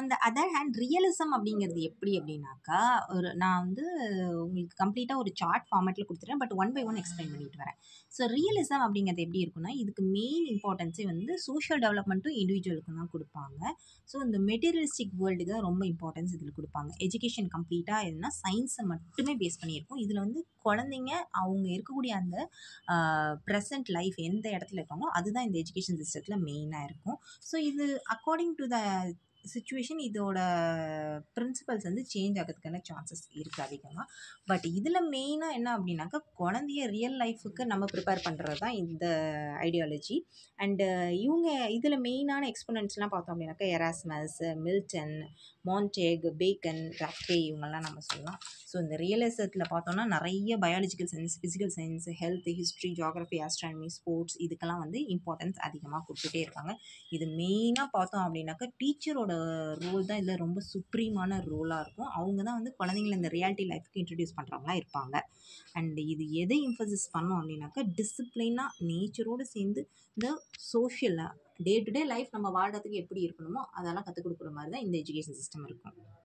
அந்த other hand realism அப்படிங்கிறது எப்படி அப்படின்னாக்கா, நான் வந்து உங்களுக்கு கம்ப்ளீட்டா ஒரு சார்ட் ஃபார்மேட்ல குடுத்துட்டேன். But one by one explain பண்ணிட்டு வரேன். ஸோ ரியலிசம் அப்படிங்கிறது எப்படி இருக்குன்னா, இதுக்கு மெயின் இம்பார்ட்டன்ஸே வந்து சோஷியல் டெவலப்மெண்ட்டும் இண்டிவிஜுவலுக்கும் தான் குடுப்பாங்க. ஸோ இந்த மெட்டீரியலிஸ்டிக் வேர்ல்டுக்கு தான் ரொம்ப இம்பார்ட்டன்ஸ் இதில குடுப்பாங்க. எஜுகேஷன் கம்ப்ளீட்டா எதுனா சயின்ஸ மட்டுமே பேஸ் பண்ணியிருக்கும். இதில வந்து குழந்தைங்க அவங்க இருக்கக்கூடிய அந்த பிரசன்ட் லைஃப் எந்த இடத்துல இருக்காங்களோ, அதுதான் இந்த எஜுகேஷன் சிஸ்டத்தில மெயினா இருக்கும். ஸோ இது அக்கார்டிங் டூ த சிச்சுவேஷன் இதோட பிரின்சிபல்ஸ் வந்து சேஞ்ச் ஆகறதுக்கான சான்சஸ் இருக்கு அதிகமா. பட் இதில மெயினா என்ன அப்படின்னாக்கா, குழந்தைய ரியல் லைஃப்க்கு நம்ம ப்ரிப்பேர் பண்றது தான் இந்த ஐடியாலஜி. அண்ட் இவங்க இதில மெயினான எக்ஸ்போனன்ட்ஸ்லாம் பார்த்தோம் அப்படின்னாக்கா, எராஸ்மஸ், மில்டன், மான்டேக், பேக்கன், ரஃப்கே இவங்கலாம் நம்ம சொல்லலாம். ஸோ இந்த ரியலிசத்தில பார்த்தோம்னா நிறைய biological science, physical science, health, history, geography, astronomy, sports இதுக்கெல்லாம் வந்து இம்பார்ட்டன்ஸ் அதிகமா குடுத்துட்டே இருக்காங்க. இது மெயினா பார்த்தோம் அப்படின்னாக்கா, டீச்சரோட ரோல் தான் இதில ரொம்ப சுப்ரீமான ரோலா இருக்கும். அவங்க தான் வந்து குழந்தைங்கள இந்த ரியாலிட்டி லைஃப்க்கு இன்ட்ரோடியூஸ் பண்றவங்களா இருப்பாங்க. அண்ட் இது எதை எம்பசிஸ் பண்ணும் அப்படின்னாக்கா, டிசிப்ளினா நேச்சரோட சேர்ந்து இந்த சோஷியலா டே டு டே லைஃப் நம்ம வாழ்றதுக்கு எப்படி இருக்கணுமோ, அதெல்லாம் கத்துக் குடுக்குற மாரி தான் இந்த எஜுகேஷன் சிஸ்டம் இருக்கும்.